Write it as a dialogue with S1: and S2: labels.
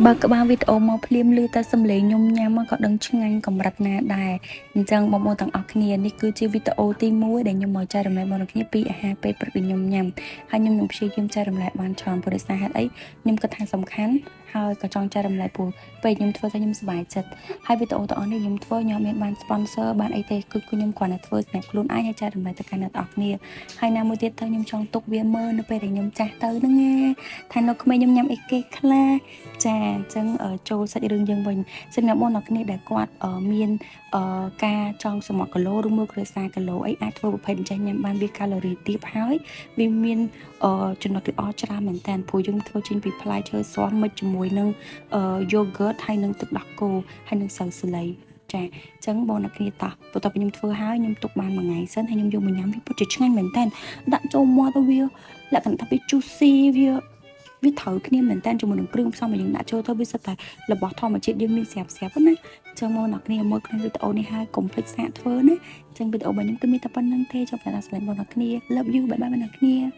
S1: បើក្បាលវីដេអូមកភ្លាមឮតែសំឡេងខ្ញុំញ៉ាំក៏ដឹងឆ្ងាញ់កម្រិតណាដែរអញ្ចឹងបងប្អូនទាំងអស់គ្នានេះគឺជាវីដេអូទី1ដែលខ្ញុំមកចែករំលែកបងប្អូនគ្នាពីអាហារពេលព្រឹកដែលខ្ញុំញ៉ាំហើយខ្ញុំនឹងព្យាយាមចែករំលែកបានច្រើនព្រោះដោយសារហេតុអីខ្ញុំគិតថាសំខាន់ហើយក៏ចង់ចែករំលែកព្រោះពេលខ្ញុំធ្វើទៅខ្ញុំសប្បាយចិត្តហើយវីដេអូទាំងអស់នេះខ្ញុំធ្វើខ្ញុំមានបាន sponsor បានអីទេគឺខ្ញុំគ្រាន់តែធ្វើសម្រាប់ខ្លួនឯងហើយចែករំលែកទៅកាន់អ្នកទាំងអស់គ្នាហើយណាមួយទៀតទៅខ្ញុំចង់ទុកវាមើលនៅពេលដែលខ្ញុំចាស់ទៅហ្នឹងណាថានៅក្មេងខ្ញុំញ៉ាំអីគេខ្លះចាអញ្ចឹងចូលសាច់រឿងយើងវិញសម្រាប់បងប្អូនគ្នាដែលគាត់មានការចង់សម្រក់គីឡូឬមួយគ្រួសារគីឡូអីអាចធ្វើប្រភេទអញ្ចឹងញ៉ាំបានវាកាឡូរីទាបហើយវាមានចំណុចល្អច្រើនមែនតើព្រោះយើងធ្វើចេញពីផ្លែឈើស្រស់មិចជាមួយនឹងyogurt ហើយនឹងទឹកដោះគោហើយនឹងស្រូវសាលីចាអញ្ចឹងបងប្អូនគ្នាតោះបន្ទាប់ពីខ្ញុំធ្វើហើយខ្ញុំទុកបានមួយថ្ងៃសិនហើយខ្ញុំយកមកញ៉ាំវាពិតជាឆ្ងាញ់មែនតើដាក់ចូលមាត់ទៅវាលក្ខណៈថាវា juicy វាត្រូវគ្នាមែនតើជាមួយនឹងគ្រឿងផ្សំដែលយើងដាក់ចូលទៅវាសិតតែរបស់ធម្មជាតិយើងមានស្រាប់ណាអញ្ចឹងមកអ្នកគ្នាមើលក្នុងវីដេអូនេះហើយកុំភ្លេចសាកធ្វើណាអញ្ចឹងវីដេអូរបស់ខ្ញុំគឺមានតែប៉ុណ្្នឹងទេចុះប្រាប់ថាស្លាញ់បងប្អូនគ្នា love you បាយបាយបងប្អូនគ្នា